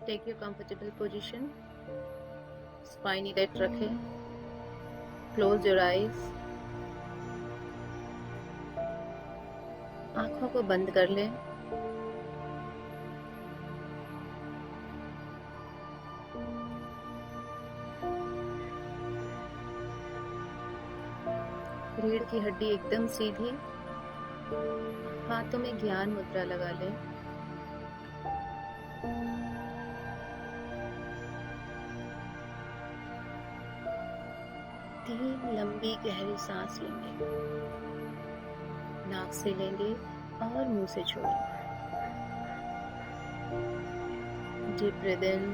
Take your comfortable position. Spine erect रखें. Close your eyes. आँखों को बंद कर लें. रीढ़ की हड्डी एकदम सीधी. हाथों में ज्ञान मुद्रा लगा लें. तीन लंबी गहरी सांस लेंगे. नाक से लेंगे और मुंह से छोड़ेंगे. डीप ब्रीथ इन.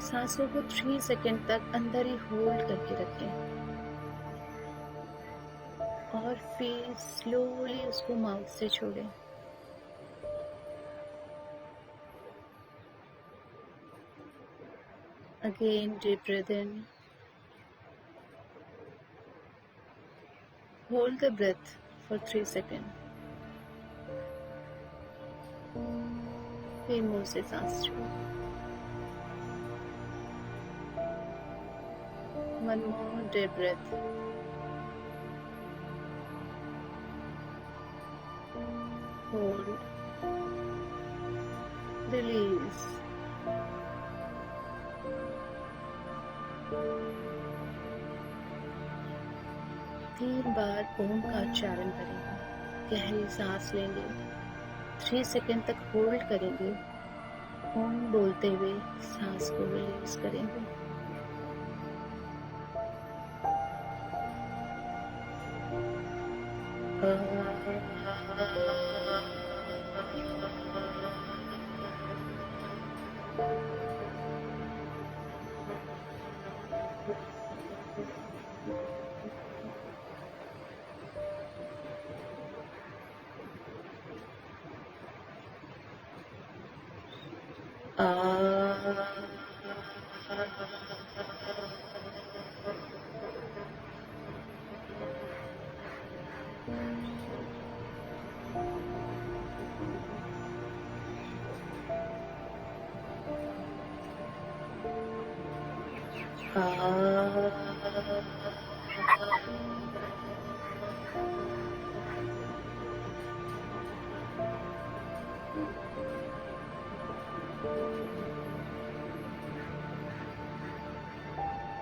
सांसों को 3 सेकंड तक अंदर ही होल्ड करके रखें और फिर स्लोली उसको माउथ से छोड़ें. Again, deep breath in. Hold the breath for 3 seconds. फिर मुंह से सांस छोड़ो. One more deep breath. Hold. Release. तीन बार ओम का उच्चारण करेंगे. गहरी सांस लेंगे. 3 सेकंड तक होल्ड करेंगे. ओम बोलते हुए सांस को रिलीज करेंगे.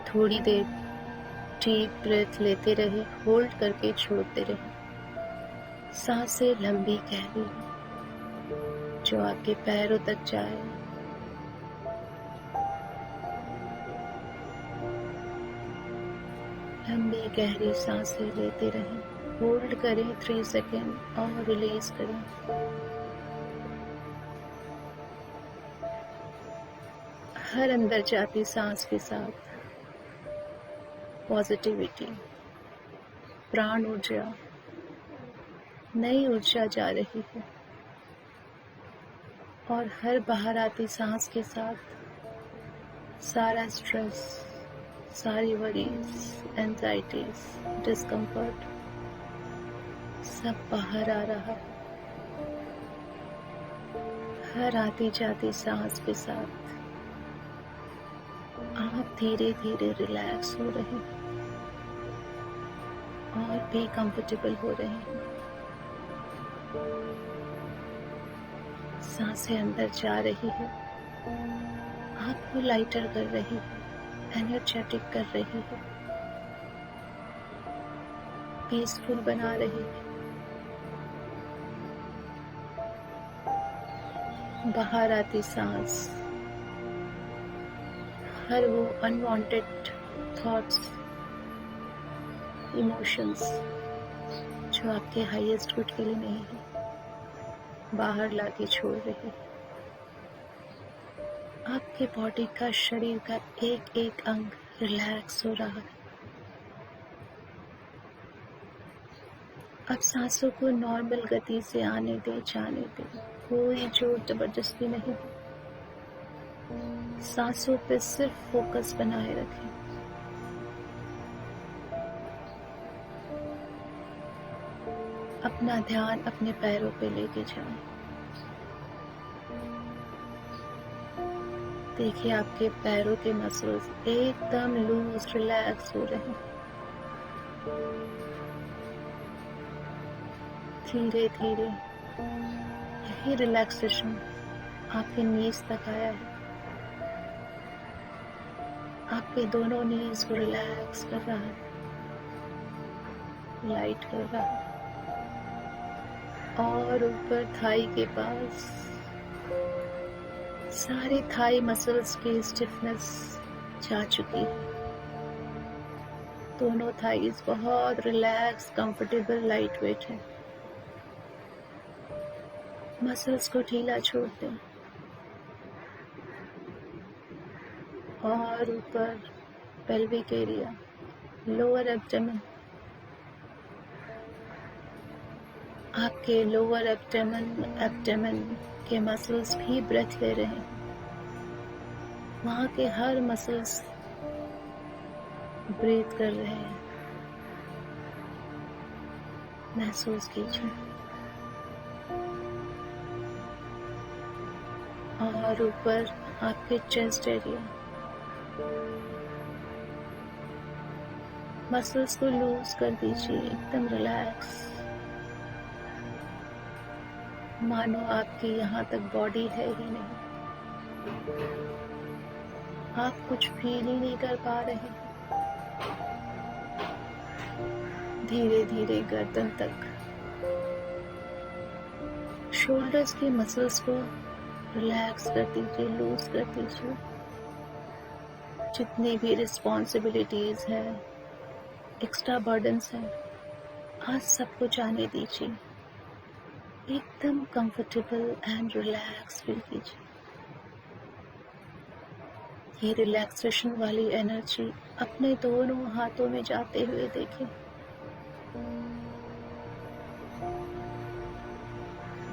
थोड़ी देर डीप ब्रेथ लेते रहे, होल्ड करके छोड़ते रहे. सांसें लंबी गहरी जो आपके पैरों तक जाए. लंबी गहरी सांसें लेते रहें. होल्ड करें 3 सेकेंड और रिलीज करें. हर अंदर जाती सांस के साथ पॉजिटिविटी, प्राण ऊर्जा, नई ऊर्जा जा रही है. और हर बाहर आती सांस के साथ सारा स्ट्रेस, सारी वरीज, एंजाइटीज, डिस्कम्फर्ट सब बाहर आ रहा है. हर आती जाती सांस के साथ आप धीरे धीरे रिलैक्स हो रहे हैं और भी कंफर्टेबल हो रहे हैं. सांसें अंदर जा रही है, आपको लाइटर कर रही है, एनर्जेटिक कर रही है, पीसफुल बना रही है. बाहर आती सांस हर वो अनवांटेड थॉट्स, इमोशंस जो आपके हाईएस्ट गुड के लिए नहीं है, बाहर लाके छोड़ रही है. आपके बॉडी का, शरीर का एक एक अंग रिलैक्स हो रहा है. अब सांसों को नॉर्मल गति से आने दें, जाने दें. कोई जोर जबरदस्ती नहीं. सांसों पे सिर्फ फोकस बनाए रखें. अपना ध्यान अपने पैरों पे लेके जाएं. देखिए आपके पैरों के मसल्स एकदम लूज रिलैक्स हो रहे हैं। धीरे धीरे यही रिलैक्सेशन आपके नीज तक आया है। आपके दोनों नीज को रिलैक्स कर रहा है, लाइट कर रहा है, और ऊपर थाई के पास सारी थाई मसल्स की स्टिफनेस जा चुकी है। दोनों थाईज बहुत रिलैक्स, कंफर्टेबल, लाइट वेट है। मसल्स को ढीला छोड़ दें और ऊपर पेल्विक एरिया, लोअर एब्डोमेन, आपके लोअर एब्डोमेन के मसल्स भी ब्रेथ ले रहे हैं। वहाँ के हर मसल्स ब्रीथ कर रहे हैं। महसूस कीजिए। और ऊपर आपके चेस्ट एरिया, मसल्स को लूज कर दीजिए, एकदम रिलैक्स। मानो आपकी यहाँ तक बॉडी है ही नहीं, आप कुछ फील ही नहीं कर पा रहे। धीरे धीरे गर्दन तक, शोल्डर्स की मसल्स को रिलैक्स कर दीजिए, लूज कर दीजिए। जितनी भी रिस्पॉन्सिबिलिटीज है, एक्स्ट्रा बर्डन्स हैं, आज सबको जाने दीजिए। एकदम कंफर्टेबल एंड रिलैक्स फील कीजिए। ये रिलैक्सेशन वाली एनर्जी अपने दोनों हाथों में जाते हुए देखें।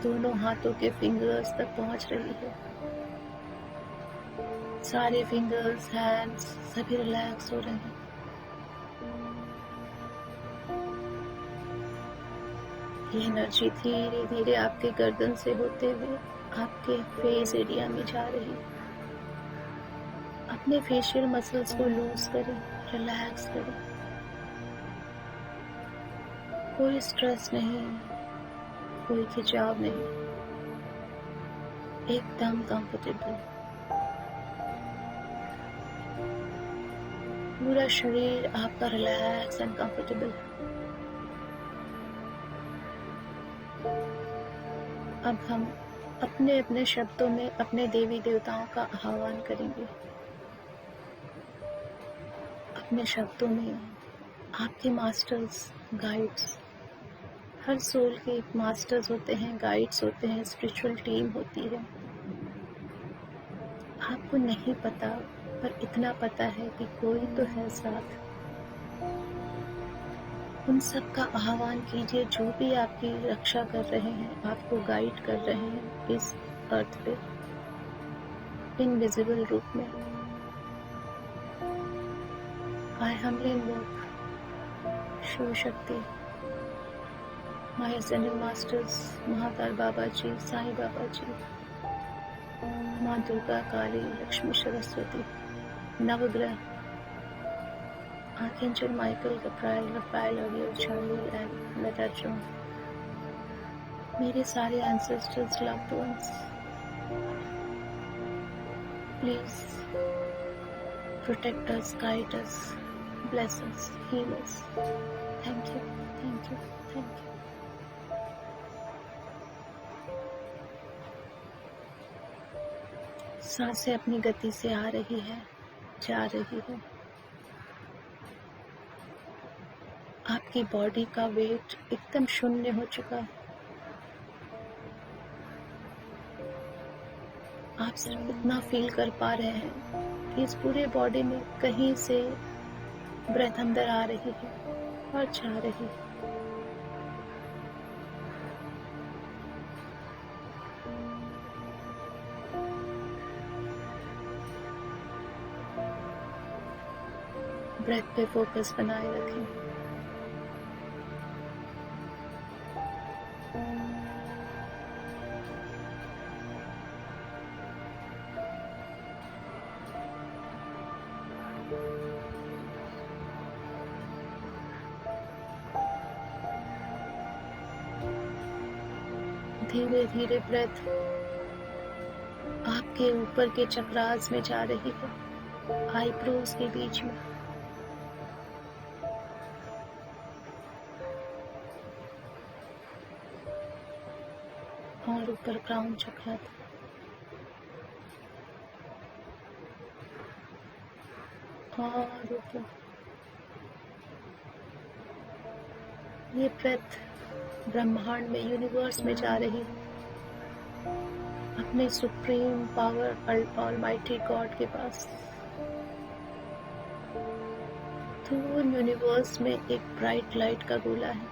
दोनों हाथों के फिंगर्स तक पहुंच रही है। सारे फिंगर्स, हैंड्स सभी रिलैक्स हो रहे हैं। ये एनर्जी धीरे धीरे आपके गर्दन से होते हुए आपके फेस एरिया में जा रही है। अपने फेशियल मसल्स को लूज करें, रिलैक्स करें। कोई स्ट्रेस नहीं, कोई खिंचाव नहीं, एकदम कंफर्टेबल। पूरा शरीर आपका रिलैक्स एंड कंफर्टेबल है। अब हम अपने अपने शब्दों में अपने देवी देवताओं का आह्वान करेंगे। अपने शब्दों में आपके मास्टर्स, गाइड्स, हर सोल के मास्टर्स होते हैं, गाइड्स होते हैं, स्पिरिचुअल टीम होती है। आपको नहीं पता, पर इतना पता है कि कोई तो है साथ। उन सब का आह्वान कीजिए, जो भी आपकी रक्षा कर रहे हैं, आपको गाइड कर रहे हैं इस अर्थ पे, इनविजिबल रूप में। आई humbly invoke Shiv Shakti, my ascended masters, Mahakal बाबा जी, साईं बाबा जी, माँ दुर्गा, काली, लक्ष्मी, सरस्वती, नवग्रह, archangel Michael, गब्राएल, Rafale, अरियल, चार्लियल and Metatron, मेरे सारे ancestors, loved ones, please protect us, guide us, bless us, heal us. Thank you, thank you, thank you. सांसें अपनी गति से आ रही है, जा रही है। आपकी बॉडी का वेट एकदम शून्य हो चुका है। आप सिर्फ इतना फील कर पा रहे हैं कि इस पूरे बॉडी में कहीं से ब्रेथ अंदर आ रही है और जा रही है। ब्रेथ पे फोकस बनाए रखें। धीरे धीरे ब्रेथ आपके ऊपर के चक्रास में जा रही है, आईब्रोज के बीच में। और ऊपर क्राउन चक्र था। और ऊपर ये ब्रेथ ब्रह्मांड में, यूनिवर्स में जा रही है, अपने सुप्रीम पावर ऑलमाइटी गॉड के पास। दूर यूनिवर्स में एक ब्राइट लाइट का गोला है,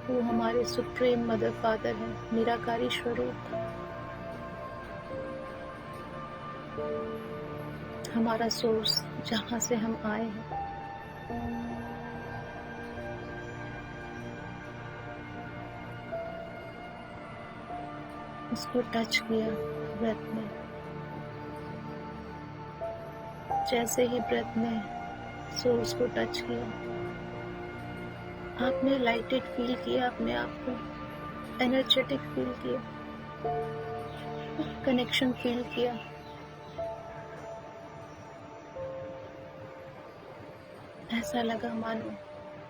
वो हमारे सुप्रीम मदर फादर है, निराकारी स्वरूप, हमारा सोर्स, जहां से हम आए हैं। उसको टच किया ब्रेथ में। जैसे ही ब्रेथ ने सोर्स को टच किया, आपने लाइटेड फील किया, अपने आप को एनर्जेटिक फील किया, कनेक्शन फील किया। ऐसा लगा मानो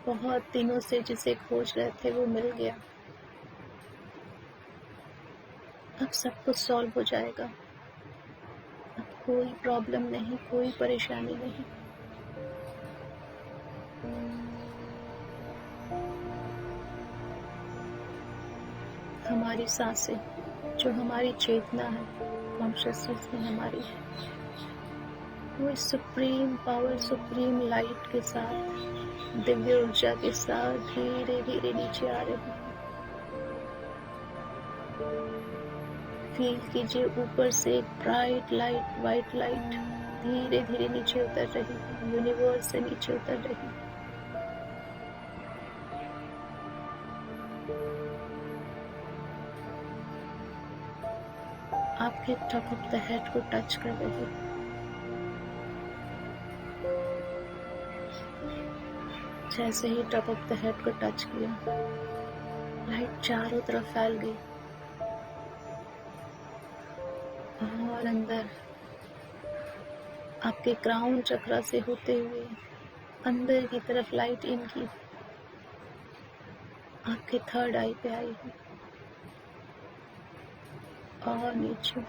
बहुत दिनों से जिसे खोज रहे थे वो मिल गया। अब सब कुछ सॉल्व हो जाएगा, अब कोई प्रॉब्लम नहीं, कोई परेशानी नहीं। हमारी सांसें, जो हमारी चेतना है, कॉन्शियसनेस में हमारी, वो इस सुप्रीम पावर, सुप्रीम लाइट के साथ, दिव्य ऊर्जा के साथ धीरे धीरे नीचे आ रही है। फील कीजिए ऊपर से एक ब्राइट लाइट, व्हाइट लाइट धीरे धीरे नीचे उतर रही है, यूनिवर्स से नीचे उतर रही है। आपके टॉप ऑफ द हेड को टच कर रही है। जैसे ही टॉप ऑफ द हेड को टच किया, लाइट चारों तरफ फैल गई और अंदर आपके क्राउन चक्रा से होते हुए अंदर की तरफ लाइट इन की, आपके थर्ड आई पे आई है और नीचे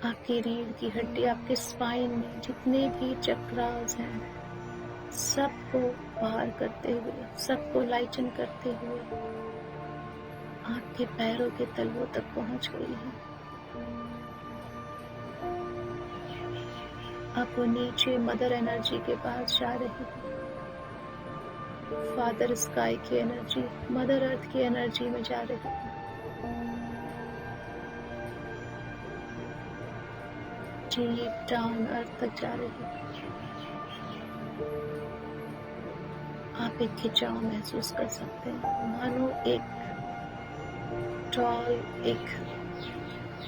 आपकी रीढ़ की हड्डी, आपके स्पाइन में जितने भी चक्रास हैं, सबको पार करते हुए, सबको लाइटन करते हुए आपके पैरों के तलवों तक पहुंच गई है। आप वो नीचे मदर एनर्जी के पास जा रही है, फादर स्काई की एनर्जी, मदर अर्थ की एनर्जी में जा रही है। डीप डाउन अर्थ तक जा रही है। आप एक खिंचाव महसूस कर सकते हैं, मानो एक टॉल, एक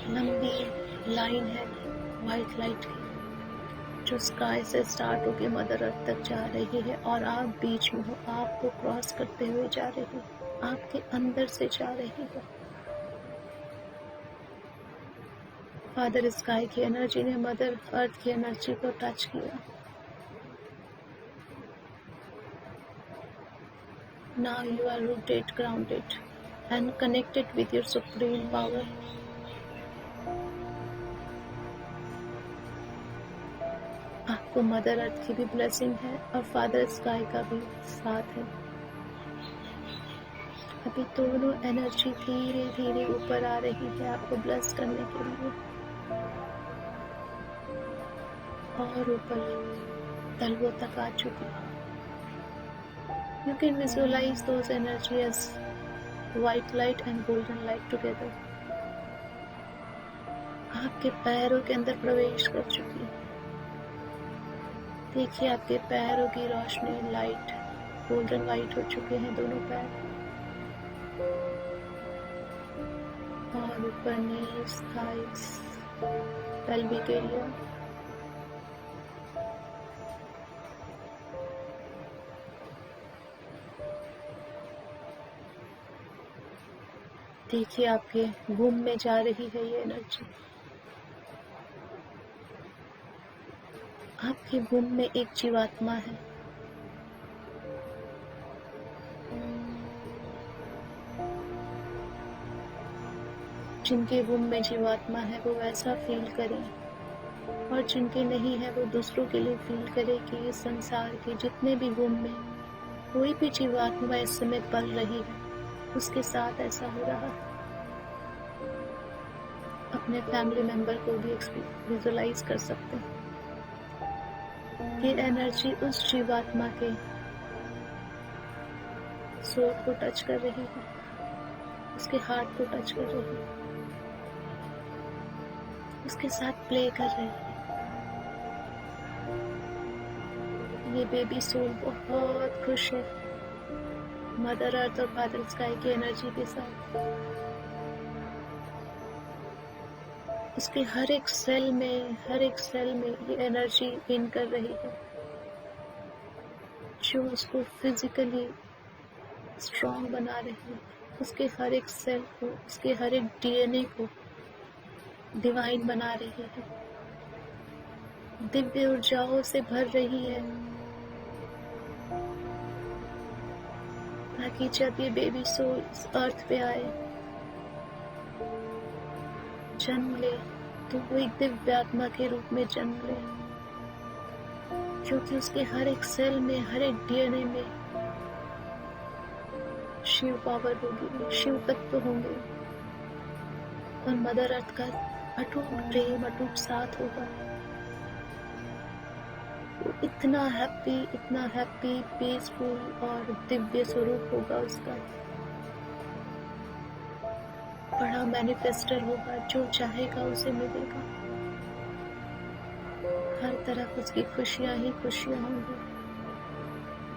लंबी लाइन है व्हाइट लाइट की, जो स्काई से स्टार्ट होकर मदर अर्थ तक जा रही है और आप बीच में हो, आपको क्रॉस करते हुए जा रही है, आपके अंदर से जा रही है। फादर स्काई की एनर्जी ने मदर अर्थ की एनर्जी को टच किया। Now you are rooted, grounded and connected with your supreme power. आपको मदर अर्थ की भी ब्लेसिंग है और फादर स्काई का भी साथ है। अभी दोनों एनर्जी धीरे धीरे ऊपर आ रही है आपको ब्लेस करने के लिए, और ऊपर तलवों तक आ चुकी है। You can visualize those energy as white light and golden light together. आपके पैरों के अंदर प्रवेश कर चुकी है। देखिए आपके पैरों की रोशनी, लाइट गोल्डन वाइट हो चुके हैं दोनों पैर, और ऊपर नीज, थाइस, पेल्विक एरिया, देखिए आपके वुम में जा रही है ये एनर्जी। आपके वुम में एक जीवात्मा है। जिनके वुम में जीवात्मा है वो वैसा फील करें, और जिनके नहीं है वो दूसरों के लिए फील करे कि इस संसार के जितने भी वुम में कोई भी जीवात्मा इस समय पल रही है, उसके साथ ऐसा हो रहा है। अपने फैमिली मेंबर को भी विजुलाइज कर सकते हैं। ये एनर्जी उस जीवात्मा के सोल को टच कर रही है, उसके हार्ट को टच कर रही है, उसके साथ प्ले कर रही है। ये बेबी सोल बहुत खुश है मदर अर्थ और फादर स्काई की एनर्जी के साथ। उसके हर एक सेल में ये एनर्जी इन कर रही है, जो उसको फिजिकली स्ट्रॉन्ग बना रही है। उसके हर एक सेल को, उसके हर एक डीएनए को डिवाइन बना रही है, दिव्य ऊर्जाओं से भर रही है, ताकि जब ये बेबी सोल इस अर्थ पे आए, जन्म ले, तो वो एक दिव्य आत्मा के रूप में जन्म ले, क्योंकि उसके हर एक सेल में, हर एक डीएनए में शिव पावर होगी, शिव तत्व होंगे, और मदर अर्थ का अटूट प्रेम, अटूट साथ होगा। वो इतना हैप्पी, पीसफुल और दिव्य स्वरूप होगा उसका। बड़ा मैनिफेस्टर होगा, जो चाहेगा उसे मिलेगा। हर तरफ उसकी खुशियां ही खुशियां होंगी,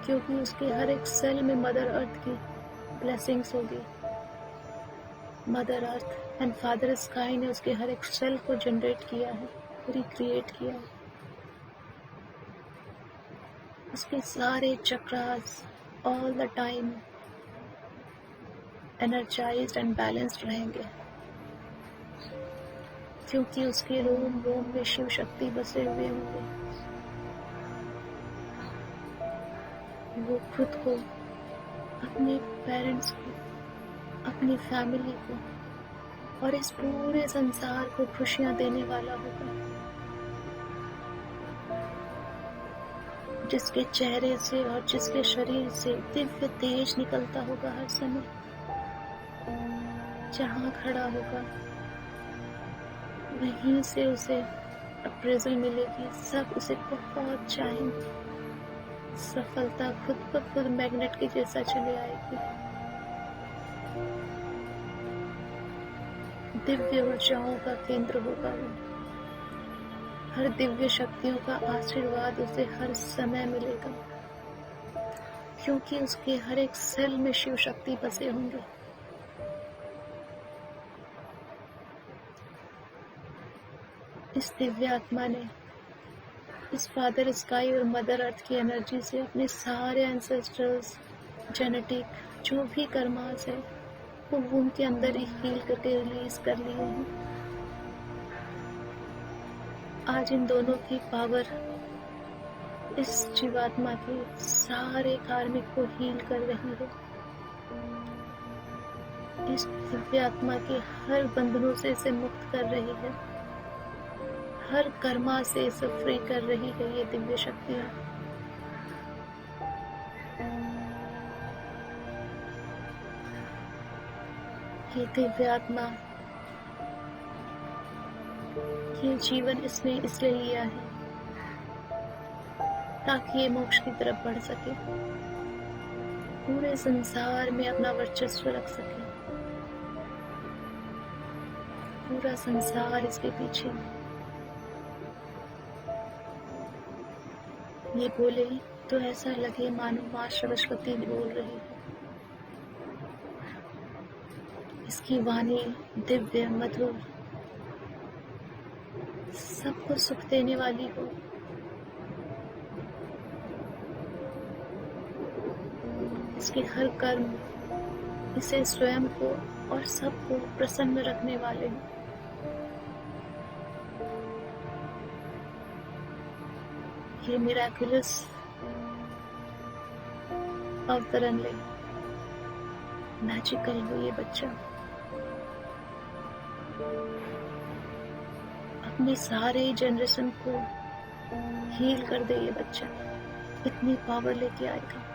क्योंकि उसके हर एक सेल में मदर अर्थ की ब्लेसिंग्स होगी। Mother earth and father sky ने उसके हर एक सेल को जनरेट किया है, रिक्रिएट किया है। उसके सारे chakras all the time energised and balanced रहेंगे, क्योंकि उसके रोम रोम में शिव शक्ति बसे हुए होंगे। वो खुद को, अपने पेरेंट्स को, अपनी फैमिली को और इस पूरे संसार को खुशियां देने वाला होगा, जिसके चेहरे से और जिसके शरीर से दिव्य तेज निकलता होगा हर समय। जहां खड़ा होगा वहीं से उसे अप्रेजल मिलेगी, सब उसे बहुत चाहेंगे। सफलता खुद ब खुद मैग्नेट के जैसा चले आएगी। दिव्य ऊर्जाओं का केंद्र होगा वो। हर दिव्य शक्तियों का आशीर्वाद उसे हर समय मिलेगा, क्योंकि उसके हर एक सेल में शिव शक्ति बसे होंगे। इस दिव्य आत्मा ने इस फादर स्काई और मदर अर्थ की एनर्जी से अपने सारे एंसेस्टर्स, जेनेटिक जो भी कर्मास है, वो वूम के अंदर ही हील करके रिलीज कर लिए हैं। आज इन दोनों की पावर इस जीवात्मा के सारे कार्मिक को हील कर रही है। इस दिव्य आत्मा के हर बंधनों से इसे मुक्त कर रही है, हर कर्मा से इसे फ्री कर रही है ये दिव्य शक्तियां। ये दिव्य आत्मा, ये जीवन इसने इसलिए लिया है ताकि ये मोक्ष की तरफ बढ़ सके, पूरे संसार में अपना वर्चस्व रख सके। पूरा संसार इसके पीछे। ये बोले तो ऐसा लगे मानो माँ सरस्वती बोल रही है। इसकी वाणी दिव्य, मधुर, सबको सुख देने वाली हो। इसके हर कर्म इसे स्वयं को और सबको प्रसन्न रखने वाले हो। ये मिराकुलस अवतरण ले, मैजिकल हो ये बच्चा। अपने सारे जनरेशन को हील कर दे ये बच्चा, इतनी पावर लेके आएगा।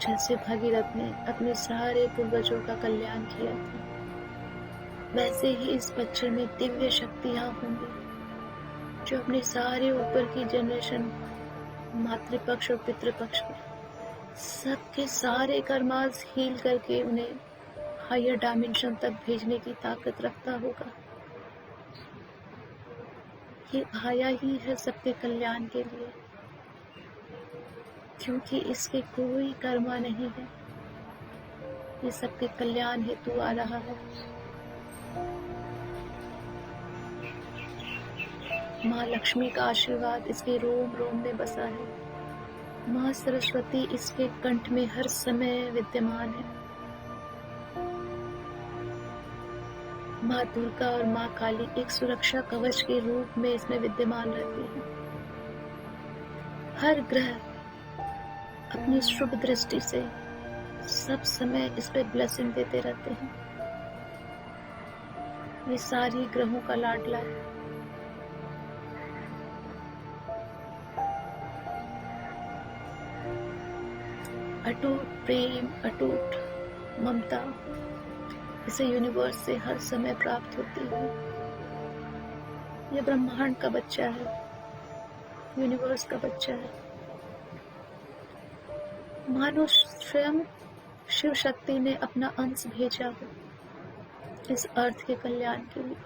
जैसे भागीरथ ने अपने सारे पूर्वजों का कल्याण किया था, वैसे ही इस बच्चे में दिव्य शक्तियां होंगी जो अपने सारे ऊपर की जनरेशन, मातृपक्ष और पितृपक्ष के सबके सारे कर्मास हील करके उन्हें हायर डायमेंशन तक भेजने की ताकत रखता होगा। ये आया ही है सबके कल्याण के लिए, क्योंकि इसके कोई कर्मा नहीं है, ये सबके कल्याण हेतु आ रहा है। माँ लक्ष्मी का आशीर्वाद इसके रोम रोम में बसा है। माँ सरस्वती इसके कंठ में हर समय विद्यमान है। माँ दुर्गा और माँ काली एक सुरक्षा कवच के रूप में इसमें विद्यमान रहती है। हर ग्रह अपनी शुभ दृष्टि से सब समय इस पे ब्लेसिंग देते रहते हैं। ये सारी ग्रहों का लाडला है। अटूट प्रेम, अटूट ममता इसे यूनिवर्स से हर समय प्राप्त होती है। ये ब्रह्मांड का बच्चा है, यूनिवर्स का बच्चा है। मानो स्वयं शिव शक्ति ने अपना अंश भेजा हो इस अर्थ के कल्याण के लिए।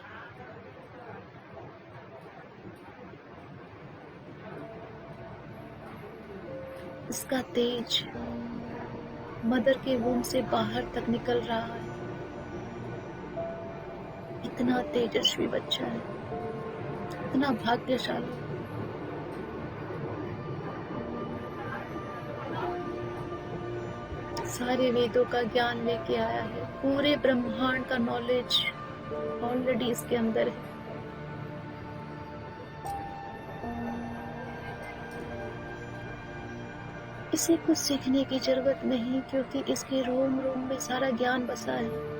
इसका तेज मदर के वूम से बाहर तक निकल रहा है। इतना तेजस्वी बच्चा है, इतना भाग्यशाली। सारे वेदों का ज्ञान लेके आया है, पूरे ब्रह्मांड का नॉलेज ऑलरेडी इसके अंदर है। इसे कुछ सीखने की जरूरत नहीं, क्योंकि इसके रोम रोम में सारा ज्ञान बसा है।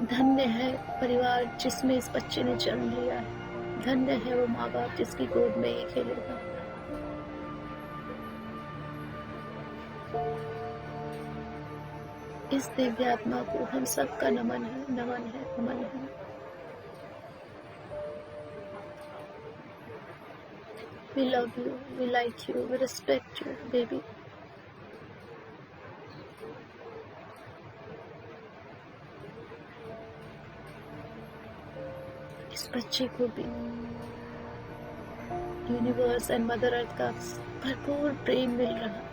धन्य है परिवार जिसमें इस बच्चे ने जन्म लिया है। धन्य है वो माँ बाप जिसकी गोद में ये खेलेगा। इस दिव्य आत्मा को हम सबका नमन है, नमन है, नमन है। We love you, we like you, we respect you, baby. इस बच्चे को भी यूनिवर्स एंड मदर अर्थ का भरपूर प्रेम मिल रहा है।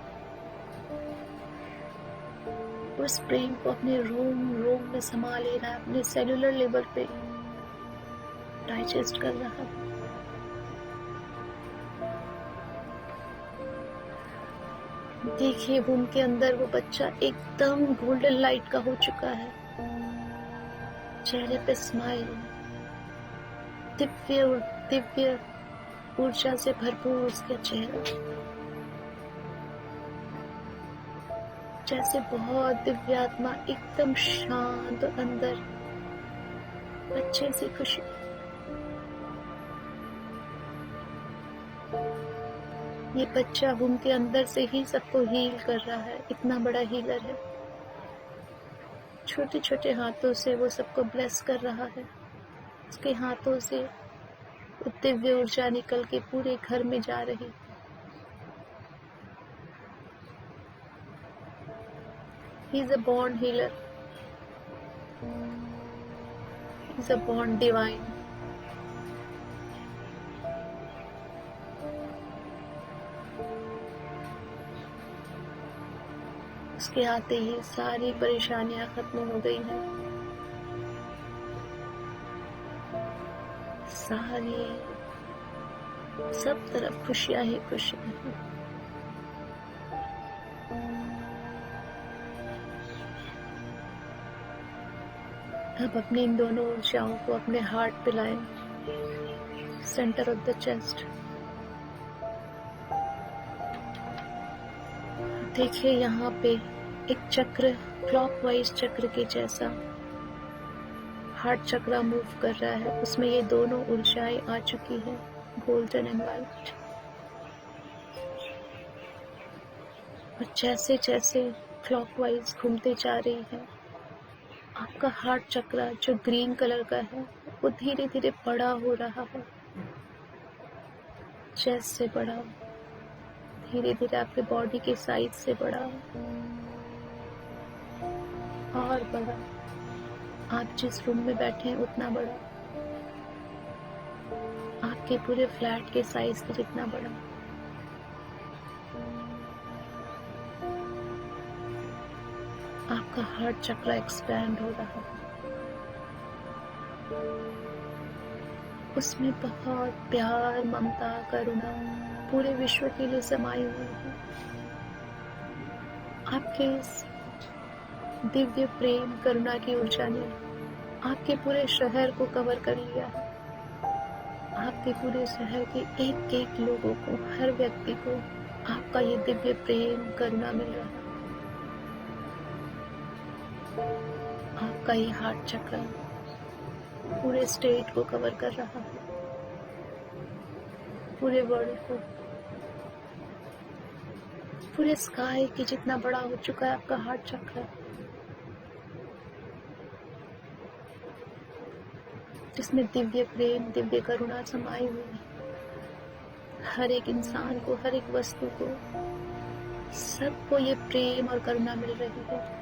उस प्रेम को अपने रोम रोम में समा ले रहा है, अपने सेलुलर लेवल पे डाइजेस्ट कर रहा है। देखिए वूम के अंदर वो बच्चा एकदम गोल्डन लाइट का हो चुका है। चेहरे पे स्माइल, दिव्य दिव्य ऊर्जा से भरपूर उसका चेहरा, जैसे बहुत दिव्य आत्मा एकदम शांत और अंदर अच्छे से खुशी। ये बच्चा वूम के अंदर से ही सबको हील कर रहा है, इतना बड़ा हीलर है। छोटे छोटे हाथों से वो सबको ब्लेस कर रहा है। उसके हाथों से वो दिव्य ऊर्जा निकल के पूरे घर में जा रही। He is a born healer. He is a born divine. उसके आते ही सारी परेशानियां खत्म हो गई हैं। सारे सब तरफ खुशियां ही खुशियां हैं। अब अपनी इन दोनों ऊर्जाओं को अपने हार्ट पे लाएं, सेंटर ऑफ द चेस्ट। देखिए यहाँ पे एक चक्र, क्लॉकवाइज चक्र के जैसा हार्ट चक्र मूव कर रहा है, उसमें ये दोनों ऊर्जाएं आ चुकी है, गोल्डन एंड व्हाइट। और जैसे जैसे क्लॉकवाइज घूमते जा रही है, आपका हार्ट चक्र जो ग्रीन कलर का है वो धीरे धीरे बड़ा हो रहा है, चेस्ट से बड़ा, धीरे धीरे आपके बॉडी के साइज से बड़ा और बड़ा। आप जिस रूम में बैठे हैं उतना बड़ा, आपके पूरे फ्लैट के साइज के जितना बड़ा। आपका हार्ट चक्र एक्सपैंड हो रहा है, उसमें बहुत प्यार, ममता, करुणा पूरे विश्व के लिए समाई हुई है। आपके इस दिव्य प्रेम करुणा की ऊर्जा ने आपके पूरे शहर को कवर कर लिया है। आपके पूरे शहर के एक एक लोगों को, हर व्यक्ति को आपका ये दिव्य प्रेम करुणा मिल रहा है। आपका ये हार्ट चक्र पूरे स्टेट को कवर कर रहा है, पूरे वर्ल्ड को, पूरे स्काई के जितना बड़ा हो चुका है आपका हार्ट चक्र, जिसमें दिव्य प्रेम, दिव्य करुणा समाई हुई है। हर एक इंसान को, हर एक वस्तु को, सबको ये प्रेम और करुणा मिल रही है।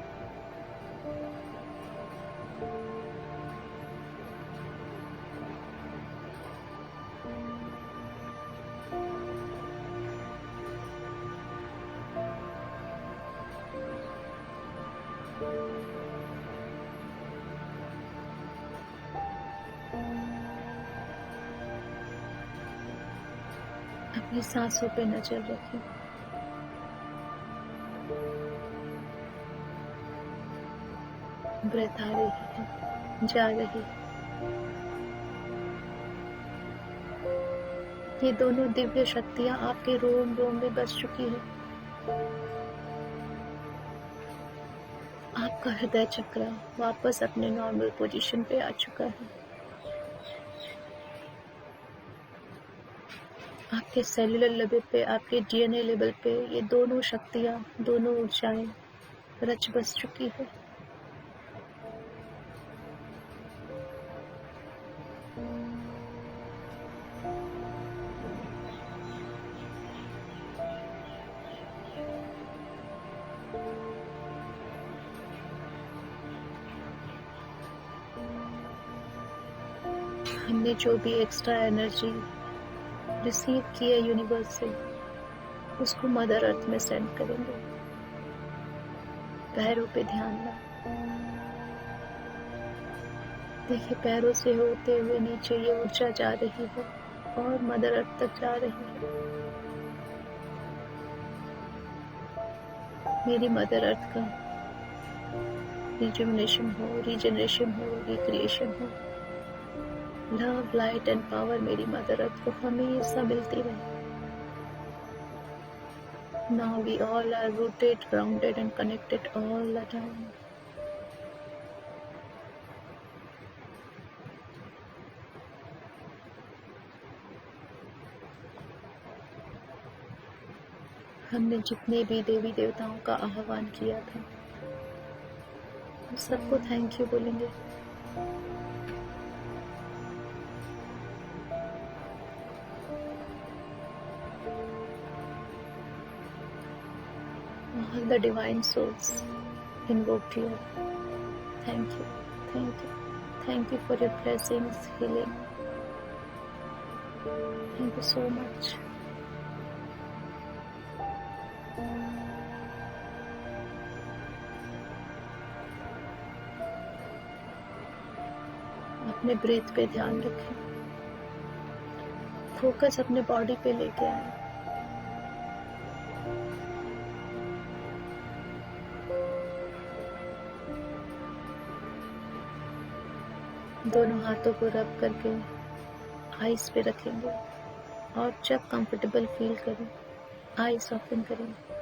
अपनी सांसों पे नजर रखें। ब्रेथ आ रही है, जा रही है। ये दोनों दिव्य शक्तियां आपके रोम रोम में बस चुकी है। आपका हृदय चक्र वापस अपने नॉर्मल पोजीशन पे आ चुका है। आपके सेलुलर लेवल पे, आपके डीएनए लेवल पे ये दोनों शक्तियां, दोनों ऊर्जाएं रच बस चुकी है। हमने जो भी एक्स्ट्रा एनर्जी रिसीव की है यूनिवर्स से, उसको मदर अर्थ में सेंड करेंगे। पैरों पे ध्यान दें। देखिए पैरों से होते हुए नीचे ये ऊर्जा जा रही है और मदर अर्थ तक जा रही है। मेरी मदर अर्थ का रिजुविनेशन हो, रीजनरेशन हो, रिक्रिएशन हो। लव, लाइट एंड पावर मेरी मदर अर्थ को हमेशा मिलती रहे। Now we all are rooted, grounded and connected all the time. हमने जितने भी देवी देवताओं का आह्वान किया था, हम सबको थैंक यू बोलेंगे। All the divine souls invoked here. Thank you, thank you, thank you for your blessings, healing. Thank you so much. अपने ब्रेथ पे ध्यान रखें। फोकस अपने बॉडी पे लेके आए। दोनों हाथों को रब करके आईज पे रखेंगे और जब कंफर्टेबल फील करें आईज ओपन करें।